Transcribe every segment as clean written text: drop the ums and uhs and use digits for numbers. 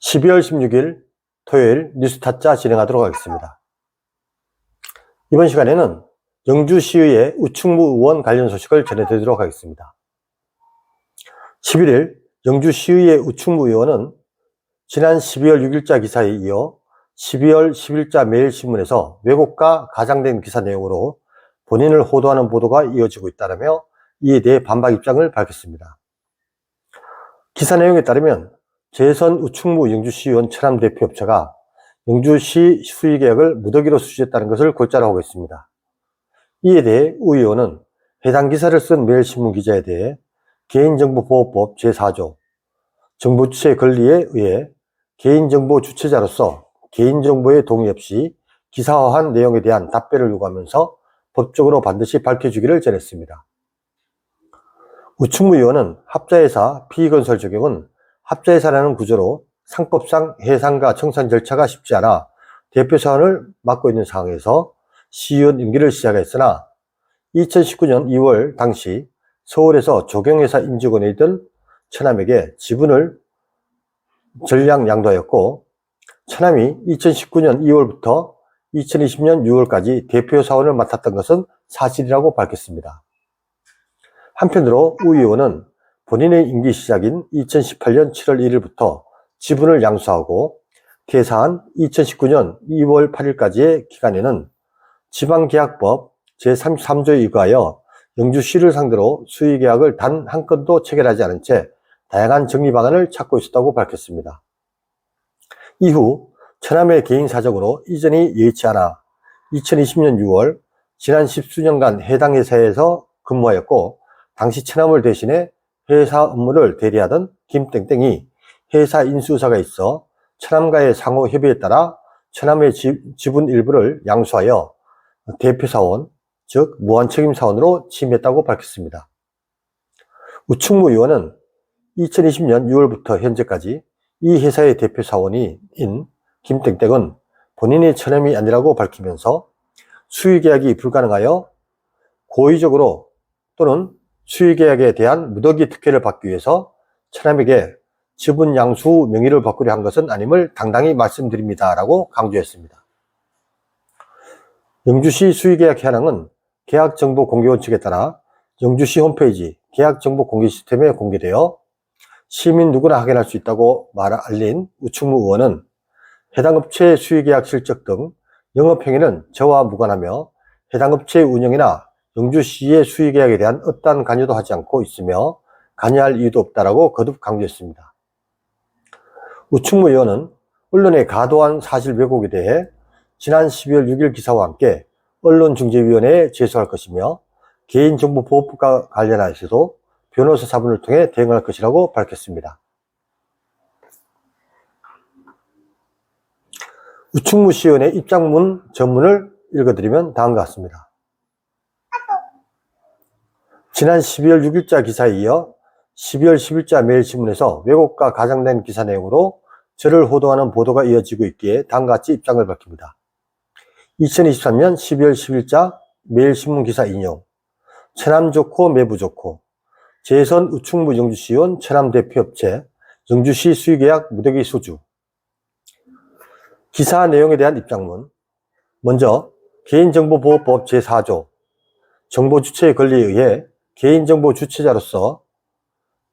12월 16일 토요일 뉴스타짜 진행하도록 하겠습니다. 이번 시간에는 영주시의회 우충무 의원 관련 소식을 전해드리도록 하겠습니다. 11일 영주시의회 우충무 의원은 지난 12월 6일자 기사에 이어 12월 10일자 매일신문에서 왜곡과 가장된 기사 내용으로 본인을 호도하는 보도가 이어지고 있다며 이에 대해 반박 입장을 밝혔습니다. 기사 내용에 따르면 재선 우충무 영주시의원 천암 대표업체가 영주시 수의계약을 무더기로 수주했다는 것을 골자로 하고 있습니다. 이에 대해 우 의원은 해당 기사를 쓴 매일신문 기자에 대해 개인정보보호법 제4조 정보주체 권리에 의해 개인정보 주체자로서 개인정보의 동의 없이 기사화한 내용에 대한 답변을 요구하면서 법적으로 반드시 밝혀주기를 전했습니다. 우충무 의원은 합자회사 피건설 적용은 합자회사라는 구조로 상법상 해상과 청산 절차가 쉽지 않아 대표 사원을 맡고 있는 상황에서 시의원 임기를 시작했으나 2019년 2월 당시 서울에서 조경회사 임직원에 있던 천암에게 지분을 전량 양도하였고, 천암이 2019년 2월부터 2020년 6월까지 대표 사원을 맡았던 것은 사실이라고 밝혔습니다. 한편으로 우 의원은 본인의 임기 시작인 2018년 7월 1일부터 지분을 양수하고 퇴사한 2019년 2월 8일까지의 기간에는 지방계약법 제33조에 의거하여 영주시를 상대로 수의계약을 단 한 건도 체결하지 않은 채 다양한 정리 방안을 찾고 있었다고 밝혔습니다. 이후 천암의 개인 사정으로 이전이 여의치 않아 2020년 6월 지난 10수년간 해당 회사에서 근무하였고, 당시 천암을 대신해 회사 업무를 대리하던 김땡땡이 회사 인수사가 있어 천암과의 상호 협의에 따라 천암의 지분 일부를 양수하여 대표사원, 즉 무한책임사원으로 취임했다고 밝혔습니다. 우충무 의원은 2020년 6월부터 현재까지 이 회사의 대표사원인 김땡땡은 본인의 천암이 아니라고 밝히면서 수의계약이 불가능하여 고의적으로 또는 수의계약에 대한 무더기 특혜를 받기 위해서 천암에게 지분 양수 명의를 바꾸려 한 것은 아님을 당당히 말씀드립니다 라고 강조했습니다. 영주시 수의계약 현황은 계약정보공개원 측에 따라 영주시 홈페이지 계약정보공개 시스템에 공개되어 시민 누구나 확인할 수 있다고 알린 우충무 의원은 해당 업체의 수의계약 실적 등 영업행위는 저와 무관하며 해당 업체의 운영이나 영주시의 수의계약에 대한 어떠한 관여도 하지 않고 있으며 관여할 이유도 없다라고 거듭 강조했습니다. 우충무 의원은 언론의 과도한 사실 왜곡에 대해 지난 12월 6일 기사와 함께 언론중재위원회에 제소할 것이며 개인정보보호법과 관련해서도 변호사 사분을 통해 대응할 것이라고 밝혔습니다. 우충무 시의원의 입장문 전문을 읽어드리면 다음과 같습니다. 지난 12월 6일자 기사에 이어 12월 10일자 매일신문에서 왜곡과 가장된 기사 내용으로 저를 호도하는 보도가 이어지고 있기에 다음과 같이 입장을 밝힙니다. 2023년 12월 10일자 매일신문 기사 인용. 천암 좋고 매부 좋고 재선 우충무 영주시의원 천암 대표업체 영주시 수의계약 무더기 수주. 기사 내용에 대한 입장문. 먼저 개인정보보호법 제4조 정보주체의 권리에 의해 개인정보 주체자로서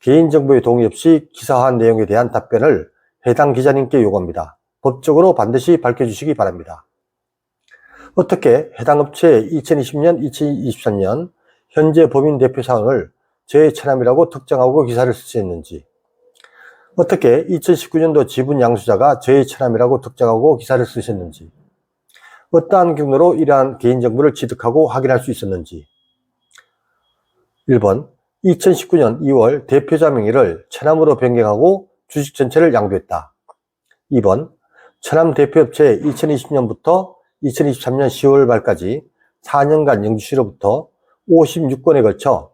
개인정보의 동의 없이 기사화한 내용에 대한 답변을 해당 기자님께 요구합니다. 법적으로 반드시 밝혀주시기 바랍니다. 어떻게 해당 업체의 2020년, 2023년 현재 법인 대표 사원을 저의 천암이라고 특정하고 기사를 쓰셨는지, 어떻게 2019년도 지분 양수자가 저의 천암이라고 특정하고 기사를 쓰셨는지, 어떠한 경로로 이러한 개인정보를 취득하고 확인할 수 있었는지. 1번, 2019년 2월 대표자 명의를 천암으로 변경하고 주식 전체를 양도했다. 2번, 천암 대표업체에 2020년부터 2023년 10월 말까지 4년간 영주시로부터 56건에 걸쳐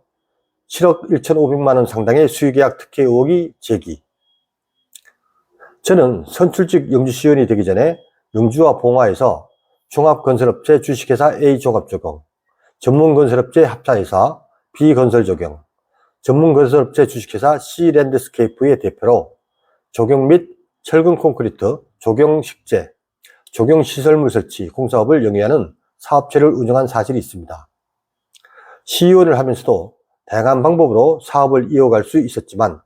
7억 1,500만 원 상당의 수의계약 특혜 의혹이 제기. 저는 선출직 영주시의원이 되기 전에 영주와 봉화에서 종합건설업체 주식회사 A종합조경, 전문건설업체 합사회사 B건설조경, 전문건설업체 주식회사 C랜드스케이프의 대표로 조경 및 철근 콘크리트, 조경식재, 조경시설물 설치, 공사업을 영위하는 사업체를 운영한 사실이 있습니다. 시의원을 하면서도 다양한 방법으로 사업을 이어갈 수 있었지만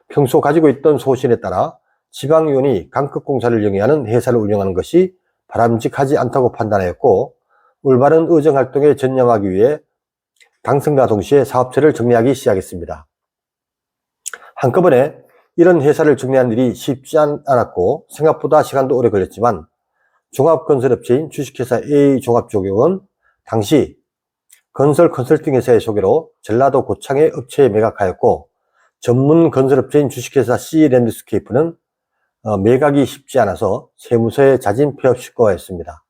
평소 가지고 있던 소신에 따라 지방의원이 강급공사를 영위하는 회사를 운영하는 것이 바람직하지 않다고 판단하였고 올바른 의정활동에 전념하기 위해 당선과 동시에 사업체를 정리하기 시작했습니다. 한꺼번에 이런 회사를 정리하는 일이 쉽지 않았고 생각보다 시간도 오래 걸렸지만 종합건설업체인 주식회사 A종합조경은 당시 건설 컨설팅 회사의 소개로 전라도 고창의 업체에 매각하였고 전문 건설업체인 주식회사 C랜드스케이프는 매각이 쉽지 않아서 세무서에 자진 폐업 신고하였습니다.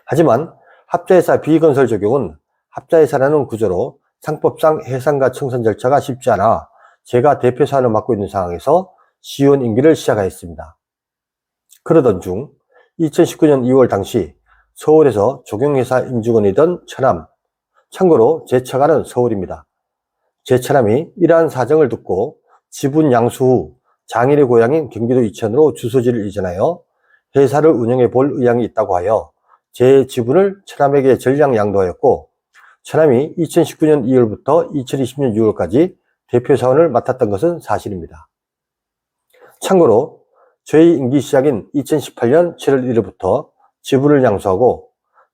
하지만 합자회사 B건설조경은 합자회사라는 구조로 상법상 해상과 청산 절차가 쉽지 않아 제가 대표 사원을 맡고 있는 상황에서 시의원 임기를 시작하였습니다. 그러던 중 2019년 2월 당시 서울에서 조경회사 임직원이던 처남, 참고로 제 처가는 서울입니다. 제 처남이 이러한 사정을 듣고 지분 양수 후 장인의 고향인 경기도 이천으로 주소지를 이전하여 회사를 운영해 볼 의향이 있다고 하여 제 지분을 처남에게 전량 양도하였고 처남이 2019년 2월부터 2020년 6월까지 대표 사원을 맡았던 것은 사실입니다. 참고로 저희 임기 시작인 2018년 7월 1일부터 지분을 양수하고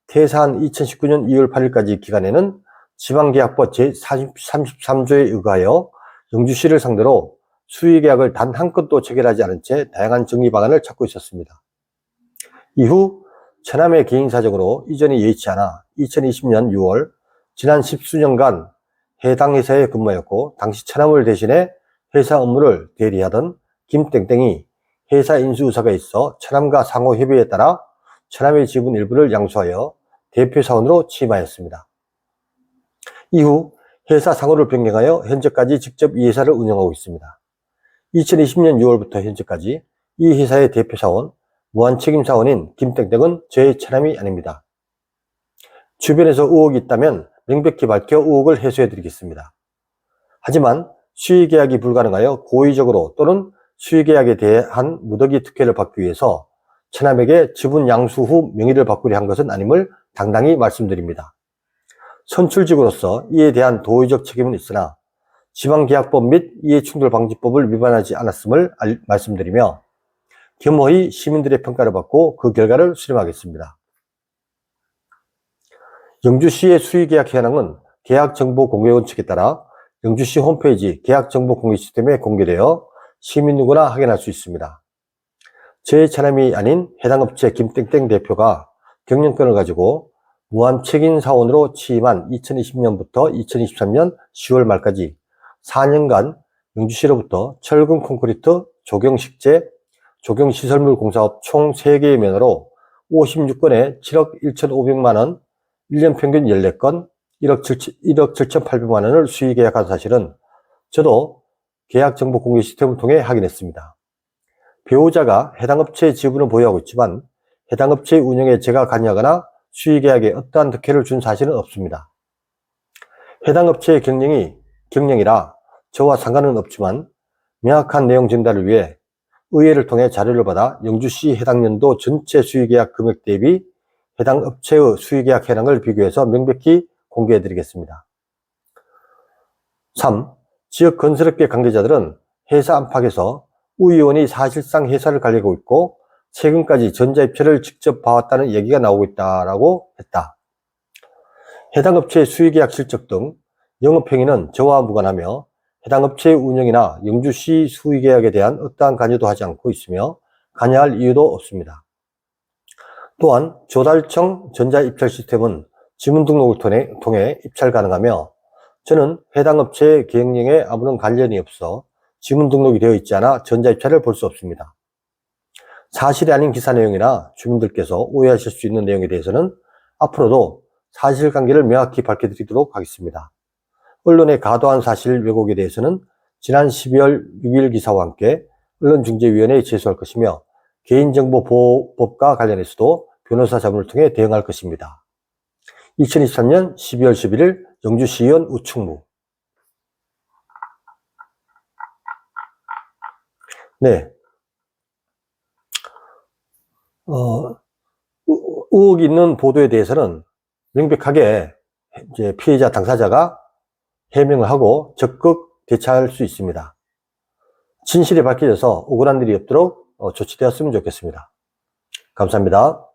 퇴사한 2019년 2월 8일까지 기간에는 지방계약법 제33조에 의거하여 영주시를 상대로 수의계약을 단 한 건도 체결하지 않은 채 다양한 정리 방안을 찾고 있었습니다. 이후 처남의 개인 사정으로 이전이 여의치 않아 2020년 6월 지난 10수년간 해당 회사에 근무하였고 당시 처남을 대신해 회사 업무를 대리하던 김땡땡이 회사 인수유사가 있어 처남과 상호 협의에 따라 처남의 지분 일부를 양수하여 대표 사원으로 취임하였습니다. 이후 회사 상호를 변경하여 현재까지 직접 이 회사를 운영하고 있습니다. 2020년 6월부터 현재까지 이 회사의 대표 사원, 무한책임 사원인 김땡땡은 저의 처남이 아닙니다. 주변에서 의혹이 있다면 명백히 밝혀 의혹을 해소해 드리겠습니다. 하지만 수의계약이 불가능하여 고의적으로 또는 수의계약에 대한 무더기 특혜를 받기 위해서 처남에게 지분 양수 후 명의를 바꾸려 한 것은 아님을 당당히 말씀드립니다. 선출직으로서 이에 대한 도의적 책임은 있으나 지방계약법 및 이해충돌방지법을 위반하지 않았음을 말씀드리며 겸허히 시민들의 평가를 받고 그 결과를 수렴하겠습니다. 영주시의 수의계약 현황은 계약정보공개원칙에 따라 영주시 홈페이지 계약정보공개 시스템에 공개되어 시민 누구나 확인할 수 있습니다. 제 처남이 아닌 해당 업체 김땡땡 대표가 경영권을 가지고 무한책임 사원으로 취임한 2020년부터 2023년 10월 말까지 4년간 영주시로부터 철근 콘크리트, 조경식재, 조경시설물 공사업 총 3개의 면허로 56건에 7억 1,500만원, 1년 평균 14건, 1억 7,800만원을 수의 계약한 사실은 저도 계약정보 공개 시스템을 통해 확인했습니다. 배우자가 해당 업체의 지분을 보유하고 있지만 해당 업체의 운영에 제가 관여하거나 수의 계약에 어떠한 특혜를 준 사실은 없습니다. 해당 업체의 경영이라 저와 상관은 없지만 명확한 내용 전달을 위해 의회를 통해 자료를 받아 영주시 해당 연도 전체 수의계약 금액 대비 해당 업체의 수의계약 현황을 비교해서 명백히 공개해 드리겠습니다. 3. 지역 건설업계 관계자들은 회사 안팎에서 우 의원이 사실상 회사를 관리하고 있고 최근까지 전자입찰을 직접 봐왔다는 얘기가 나오고 있다라고 했다. 해당 업체의 수의계약 실적 등 영업행위는 저와 무관하며 해당 업체의 운영이나 영주시 수의계약에 대한 어떠한 관여도 하지 않고 있으며 관여할 이유도 없습니다. 또한 조달청 전자입찰 시스템은 지문 등록을 통해 입찰 가능하며 저는 해당 업체의 경영에 아무런 관련이 없어 지문 등록이 되어 있지 않아 전자입찰을 볼 수 없습니다. 사실이 아닌 기사 내용이나 주민들께서 오해하실 수 있는 내용에 대해서는 앞으로도 사실관계를 명확히 밝혀드리도록 하겠습니다. 언론의 과도한 사실 왜곡에 대해서는 지난 12월 6일 기사와 함께 언론중재위원회에 제소할 것이며 개인정보보호법과 관련해서도 변호사 자문을 통해 대응할 것입니다. 2023년 12월 11일 영주시의원 우충무. 네. 의혹이 있는 보도에 대해서는 명백하게 이제 피해자 당사자가 해명을 하고 적극 대처할 수 있습니다. 진실이 밝혀져서 억울한 일이 없도록 조치되었으면 좋겠습니다. 감사합니다.